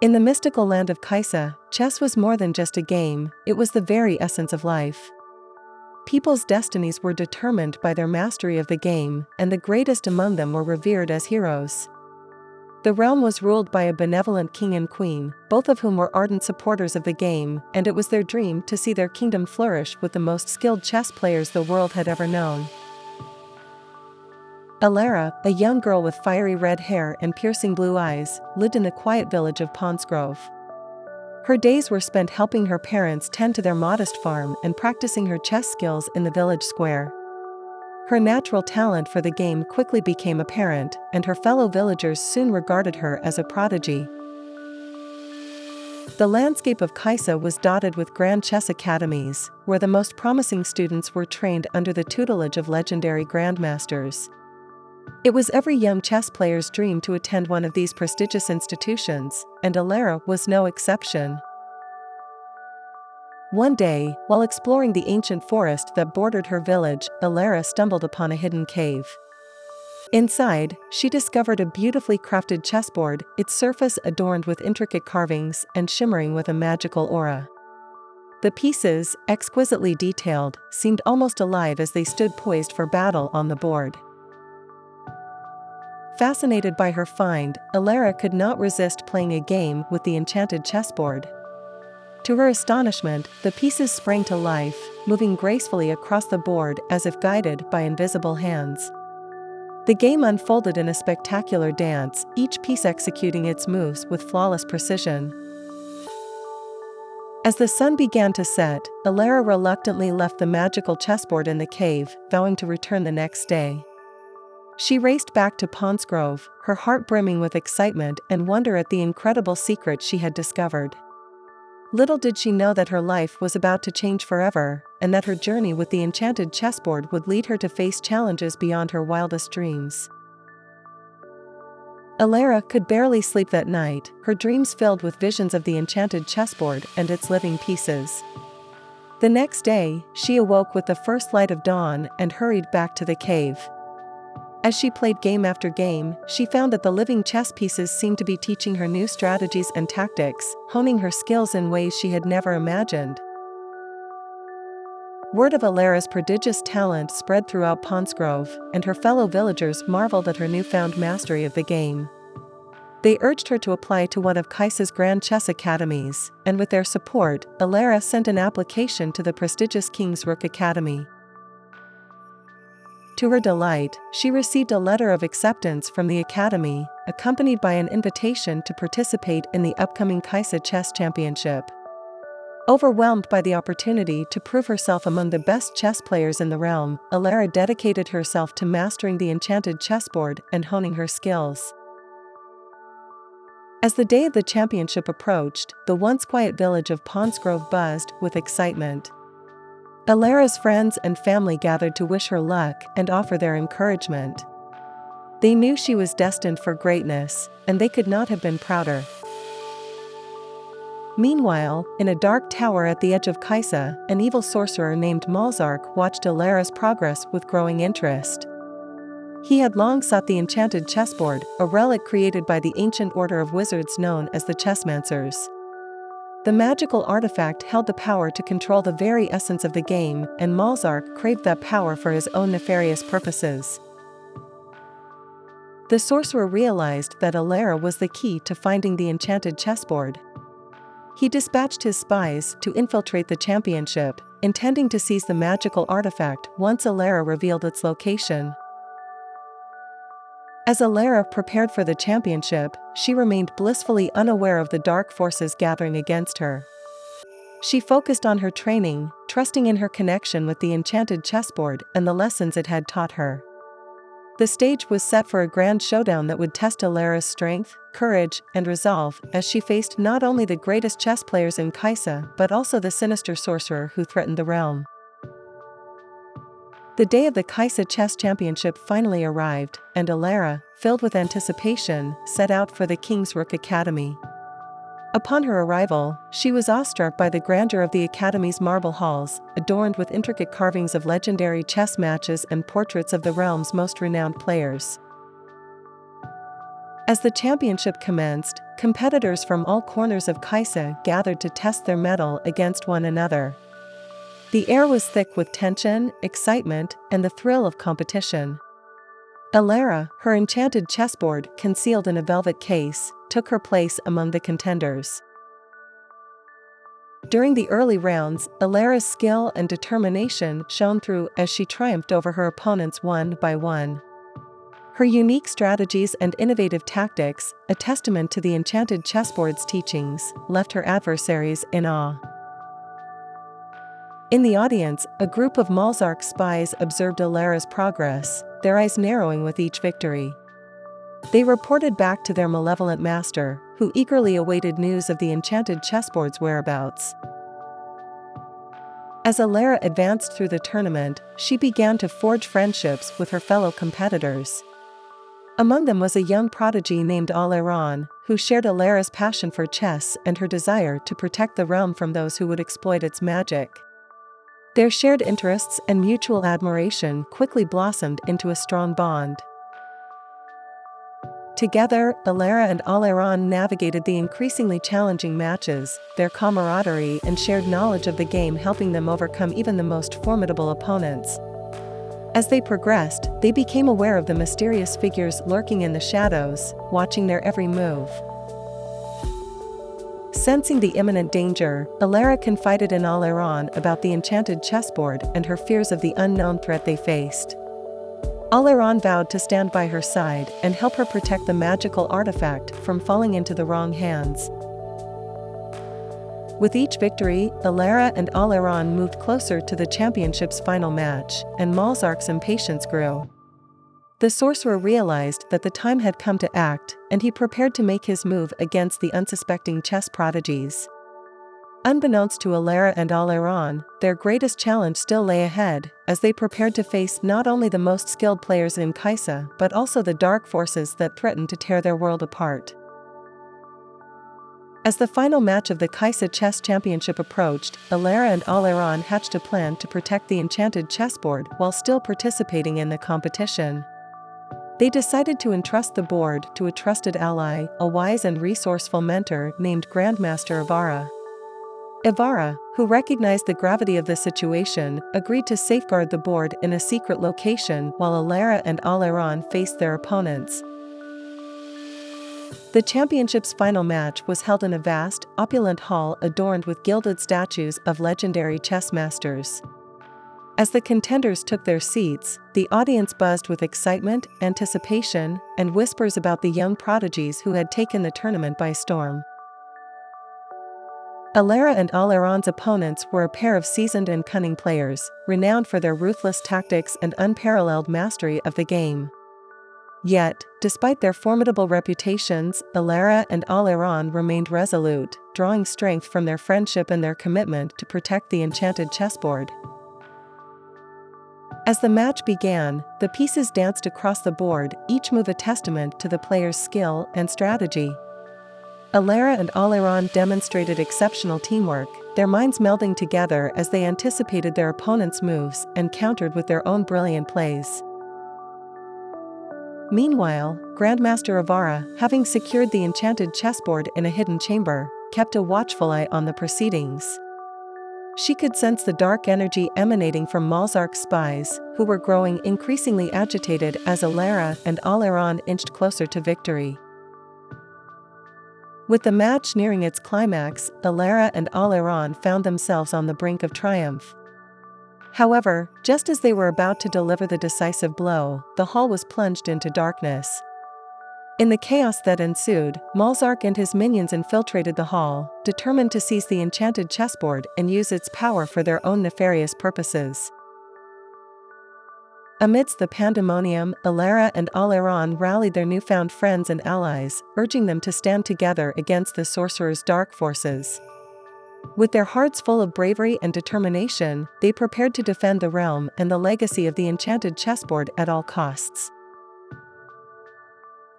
In the mystical land of Kaisa, chess was more than just a game, it was the very essence of life. People's destinies were determined by their mastery of the game, and the greatest among them were revered as heroes. The realm was ruled by a benevolent king and queen, both of whom were ardent supporters of the game, and it was their dream to see their kingdom flourish with the most skilled chess players the world had ever known. Elara, a young girl with fiery red hair and piercing blue eyes, lived in the quiet village of Ponsgrove. Her days were spent helping her parents tend to their modest farm and practicing her chess skills in the village square. Her natural talent for the game quickly became apparent, and her fellow villagers soon regarded her as a prodigy. The landscape of Kaisa was dotted with grand chess academies, where the most promising students were trained under the tutelage of legendary grandmasters. It was every young chess player's dream to attend one of these prestigious institutions, and Elara was no exception. One day, while exploring the ancient forest that bordered her village, Elara stumbled upon a hidden cave. Inside, she discovered a beautifully crafted chessboard, its surface adorned with intricate carvings and shimmering with a magical aura. The pieces, exquisitely detailed, seemed almost alive as they stood poised for battle on the board. Fascinated by her find, Elara could not resist playing a game with the enchanted chessboard. To her astonishment, the pieces sprang to life, moving gracefully across the board as if guided by invisible hands. The game unfolded in a spectacular dance, each piece executing its moves with flawless precision. As the sun began to set, Elara reluctantly left the magical chessboard in the cave, vowing to return the next day. She raced back to Ponsgrove, her heart brimming with excitement and wonder at the incredible secret she had discovered. Little did she know that her life was about to change forever, and that her journey with the enchanted chessboard would lead her to face challenges beyond her wildest dreams. Elara could barely sleep that night, her dreams filled with visions of the enchanted chessboard and its living pieces. The next day, she awoke with the first light of dawn and hurried back to the cave. As she played game after game, she found that the living chess pieces seemed to be teaching her new strategies and tactics, honing her skills in ways she had never imagined. Word of Elara's prodigious talent spread throughout Ponsgrove, and her fellow villagers marveled at her newfound mastery of the game. They urged her to apply to one of Kaisa's grand chess academies, and with their support, Elara sent an application to the prestigious King's Rook Academy. To her delight, she received a letter of acceptance from the academy, accompanied by an invitation to participate in the upcoming Kaisa Chess Championship. Overwhelmed by the opportunity to prove herself among the best chess players in the realm, Elara dedicated herself to mastering the enchanted chessboard and honing her skills. As the day of the championship approached, the once quiet village of Ponsgrove buzzed with excitement. Elara's friends and family gathered to wish her luck and offer their encouragement. They knew she was destined for greatness, and they could not have been prouder. Meanwhile, in a dark tower at the edge of Kaisa, an evil sorcerer named Malzark watched Elara's progress with growing interest. He had long sought the enchanted chessboard, a relic created by the ancient order of wizards known as the Chessmancers. The magical artifact held the power to control the very essence of the game, and Malzark craved that power for his own nefarious purposes. The sorcerer realized that Elara was the key to finding the enchanted chessboard. He dispatched his spies to infiltrate the championship, intending to seize the magical artifact once Elara revealed its location. As Elara prepared for the championship, she remained blissfully unaware of the dark forces gathering against her. She focused on her training, trusting in her connection with the enchanted chessboard and the lessons it had taught her. The stage was set for a grand showdown that would test Elara's strength, courage, and resolve, as she faced not only the greatest chess players in Kaisa but also the sinister sorcerer who threatened the realm. The day of the Kaisa Chess Championship finally arrived, and Elara, filled with anticipation, set out for the King's Rook Academy. Upon her arrival, she was awestruck by the grandeur of the Academy's marble halls, adorned with intricate carvings of legendary chess matches and portraits of the realm's most renowned players. As the championship commenced, competitors from all corners of Kaisa gathered to test their mettle against one another. The air was thick with tension, excitement, and the thrill of competition. Elara, her enchanted chessboard concealed in a velvet case, took her place among the contenders. During the early rounds, Elara's skill and determination shone through as she triumphed over her opponents one by one. Her unique strategies and innovative tactics, a testament to the Enchanted Chessboard's teachings, left her adversaries in awe. In the audience, a group of Malzark spies observed Elara's progress, their eyes narrowing with each victory. They reported back to their malevolent master, who eagerly awaited news of the Enchanted Chessboard's whereabouts. As Elara advanced through the tournament, she began to forge friendships with her fellow competitors. Among them was a young prodigy named Aleron, who shared Elara's passion for chess and her desire to protect the realm from those who would exploit its magic. Their shared interests and mutual admiration quickly blossomed into a strong bond. Together, Elara and Aleron navigated the increasingly challenging matches, their camaraderie and shared knowledge of the game helping them overcome even the most formidable opponents. As they progressed, they became aware of the mysterious figures lurking in the shadows, watching their every move. Sensing the imminent danger, Elara confided in Aleron about the enchanted chessboard and her fears of the unknown threat they faced. Aleron vowed to stand by her side and help her protect the magical artifact from falling into the wrong hands. With each victory, Elara and Aleron moved closer to the championship's final match, and Malzark's impatience grew. The sorcerer realized that the time had come to act, and he prepared to make his move against the unsuspecting chess prodigies. Unbeknownst to Elara and Aleron, their greatest challenge still lay ahead, as they prepared to face not only the most skilled players in Kaisa but also the dark forces that threatened to tear their world apart. As the final match of the Kaisa Chess Championship approached, Elara and Aleron hatched a plan to protect the enchanted chessboard while still participating in the competition. They decided to entrust the board to a trusted ally, a wise and resourceful mentor named Grandmaster Elara. Elara, who recognized the gravity of the situation, agreed to safeguard the board in a secret location while Elara and Aleron faced their opponents. The championship's final match was held in a vast, opulent hall adorned with gilded statues of legendary chess masters. As the contenders took their seats, the audience buzzed with excitement, anticipation, and whispers about the young prodigies who had taken the tournament by storm. Elara and Aleron's opponents were a pair of seasoned and cunning players, renowned for their ruthless tactics and unparalleled mastery of the game. Yet, despite their formidable reputations, Elara and Aleron remained resolute, drawing strength from their friendship and their commitment to protect the enchanted chessboard. As the match began, the pieces danced across the board, each move a testament to the player's skill and strategy. Elara and Aleron demonstrated exceptional teamwork, their minds melding together as they anticipated their opponents' moves and countered with their own brilliant plays. Meanwhile, Grandmaster Elara, having secured the enchanted chessboard in a hidden chamber, kept a watchful eye on the proceedings. She could sense the dark energy emanating from Malzark's spies, who were growing increasingly agitated as Elara and Aleron inched closer to victory. With the match nearing its climax, Elara and Aleron found themselves on the brink of triumph. However, just as they were about to deliver the decisive blow, the hall was plunged into darkness. In the chaos that ensued, Malzark and his minions infiltrated the hall, determined to seize the enchanted chessboard and use its power for their own nefarious purposes. Amidst the pandemonium, Elara and Aleron rallied their newfound friends and allies, urging them to stand together against the sorcerer's dark forces. With their hearts full of bravery and determination, they prepared to defend the realm and the legacy of the enchanted chessboard at all costs.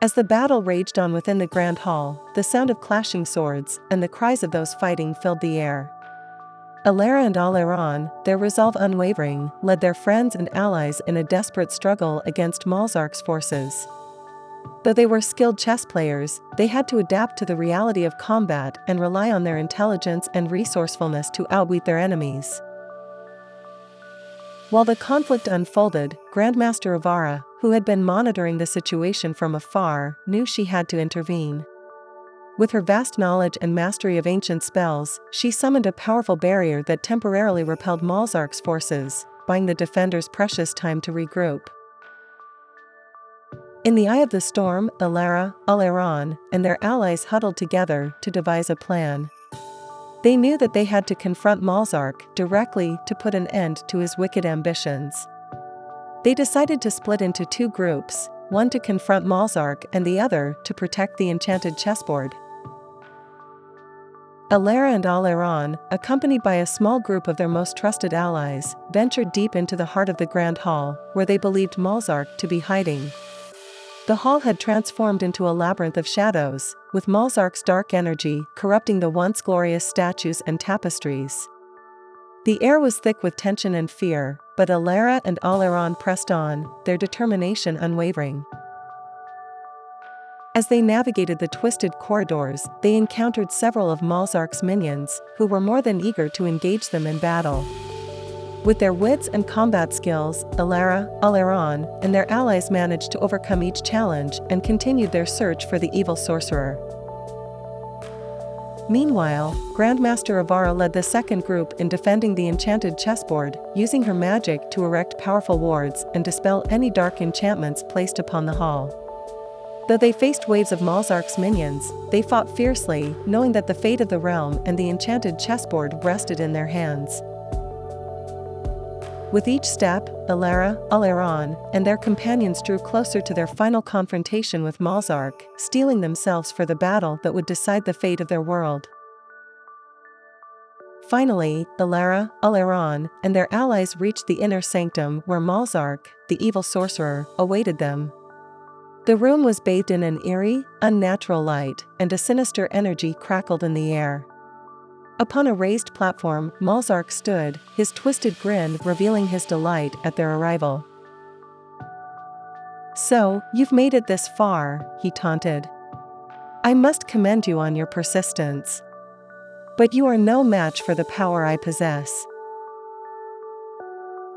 As the battle raged on within the grand hall, the sound of clashing swords and the cries of those fighting filled the air. Elara and Aleron, their resolve unwavering, led their friends and allies in a desperate struggle against Malzark's forces. Though they were skilled chess players, they had to adapt to the reality of combat and rely on their intelligence and resourcefulness to outwit their enemies. While the conflict unfolded, Grandmaster Elara, who had been monitoring the situation from afar, knew she had to intervene. With her vast knowledge and mastery of ancient spells, she summoned a powerful barrier that temporarily repelled Malzark's forces, buying the defenders precious time to regroup. In the eye of the storm, Elara, Aleron, and their allies huddled together to devise a plan. They knew that they had to confront Malzark directly to put an end to his wicked ambitions. They decided to split into two groups, one to confront Malzark and the other to protect the enchanted chessboard. Elara and Aleron, accompanied by a small group of their most trusted allies, ventured deep into the heart of the Grand Hall, where they believed Malzark to be hiding. The hall had transformed into a labyrinth of shadows, with Malzark's dark energy corrupting the once glorious statues and tapestries. The air was thick with tension and fear, but Elara and Aleron pressed on, their determination unwavering. As they navigated the twisted corridors, they encountered several of Malzark's minions, who were more than eager to engage them in battle. With their wits and combat skills, Elara, Aleron, and their allies managed to overcome each challenge and continued their search for the evil sorcerer. Meanwhile, Grandmaster Elara led the second group in defending the enchanted chessboard, using her magic to erect powerful wards and dispel any dark enchantments placed upon the hall. Though they faced waves of Malzark's minions, they fought fiercely, knowing that the fate of the realm and the enchanted chessboard rested in their hands. With each step, Elara, Aleron, and their companions drew closer to their final confrontation with Malzark, steeling themselves for the battle that would decide the fate of their world. Finally, Elara, Aleron, and their allies reached the inner sanctum where Malzark, the evil sorcerer, awaited them. The room was bathed in an eerie, unnatural light, and a sinister energy crackled in the air. Upon a raised platform, Malzark stood, his twisted grin revealing his delight at their arrival. "So, you've made it this far," he taunted. "I must commend you on your persistence. But you are no match for the power I possess."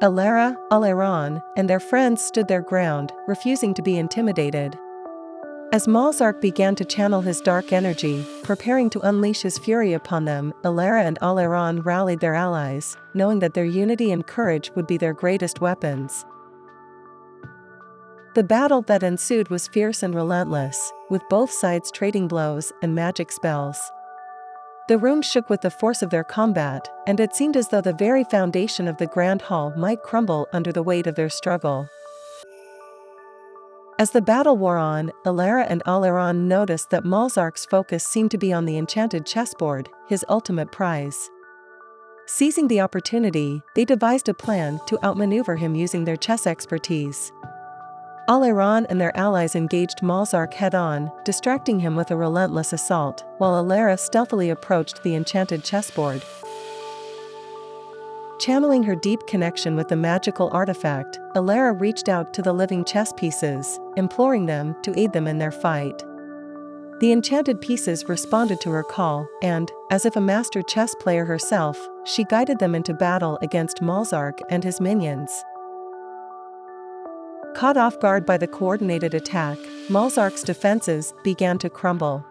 Elara, Aleron, and their friends stood their ground, refusing to be intimidated. As Malzark began to channel his dark energy, preparing to unleash his fury upon them, Elara and Aleron rallied their allies, knowing that their unity and courage would be their greatest weapons. The battle that ensued was fierce and relentless, with both sides trading blows and magic spells. The room shook with the force of their combat, and it seemed as though the very foundation of the Grand Hall might crumble under the weight of their struggle. As the battle wore on, Elara and Aleron noticed that Malzark's focus seemed to be on the enchanted chessboard, his ultimate prize. Seizing the opportunity, they devised a plan to outmaneuver him using their chess expertise. Aleron and their allies engaged Malzark head-on, distracting him with a relentless assault, while Elara stealthily approached the enchanted chessboard. Channeling her deep connection with the magical artifact, Elara reached out to the living chess pieces, imploring them to aid them in their fight. The enchanted pieces responded to her call, and, as if a master chess player herself, she guided them into battle against Malzark and his minions. Caught off guard by the coordinated attack, Malzark's defenses began to crumble.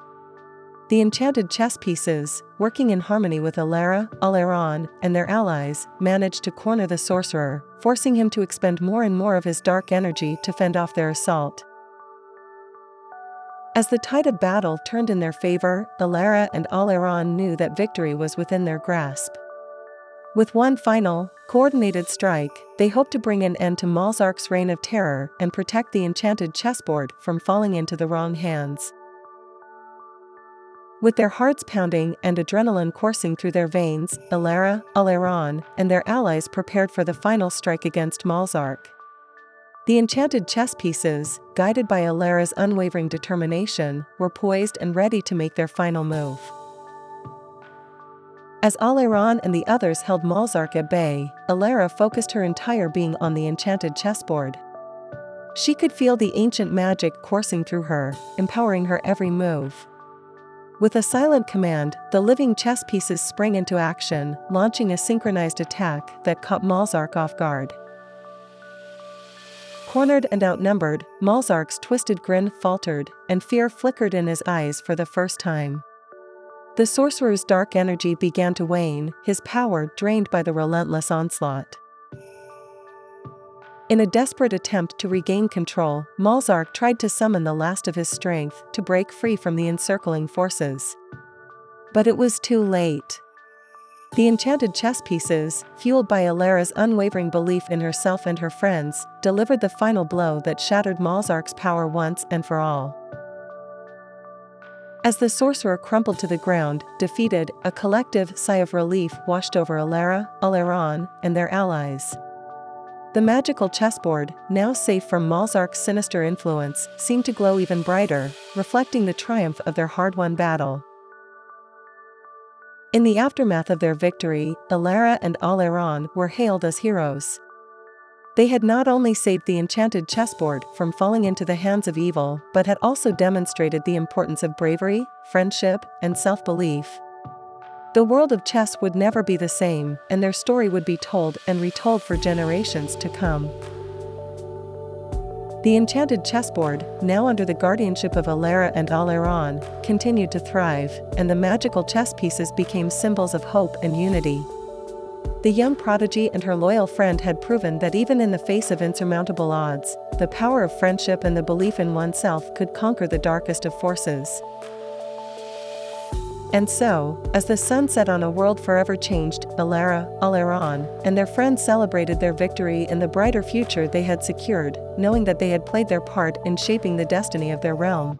The enchanted chess pieces, working in harmony with Elara, Aleron, and their allies, managed to corner the sorcerer, forcing him to expend more and more of his dark energy to fend off their assault. As the tide of battle turned in their favor, Elara and Aleron knew that victory was within their grasp. With one final, coordinated strike, they hoped to bring an end to Malzark's reign of terror and protect the enchanted chessboard from falling into the wrong hands. With their hearts pounding and adrenaline coursing through their veins, Elara, Aleron, and their allies prepared for the final strike against Malzark. The enchanted chess pieces, guided by Elara's unwavering determination, were poised and ready to make their final move. As Aleron and the others held Malzark at bay, Elara focused her entire being on the enchanted chessboard. She could feel the ancient magic coursing through her, empowering her every move. With a silent command, the living chess pieces sprang into action, launching a synchronized attack that caught Malzark off guard. Cornered and outnumbered, Malzark's twisted grin faltered, and fear flickered in his eyes for the first time. The sorcerer's dark energy began to wane, his power drained by the relentless onslaught. In a desperate attempt to regain control, Malzark tried to summon the last of his strength to break free from the encircling forces. But it was too late. The enchanted chess pieces, fueled by Elara's unwavering belief in herself and her friends, delivered the final blow that shattered Malzark's power once and for all. As the sorcerer crumpled to the ground, defeated, a collective sigh of relief washed over Elara, Aleron, and their allies. The magical chessboard, now safe from Malzark's sinister influence, seemed to glow even brighter, reflecting the triumph of their hard-won battle. In the aftermath of their victory, Elara and Aleron were hailed as heroes. They had not only saved the enchanted chessboard from falling into the hands of evil, but had also demonstrated the importance of bravery, friendship, and self-belief. The world of chess would never be the same, and their story would be told and retold for generations to come. The enchanted chessboard, now under the guardianship of Elara and Aleron, continued to thrive, and the magical chess pieces became symbols of hope and unity. The young prodigy and her loyal friend had proven that even in the face of insurmountable odds, the power of friendship and the belief in oneself could conquer the darkest of forces. And so, as the sun set on a world forever changed, Elara, Aleron, and their friends celebrated their victory in the brighter future they had secured, knowing that they had played their part in shaping the destiny of their realm.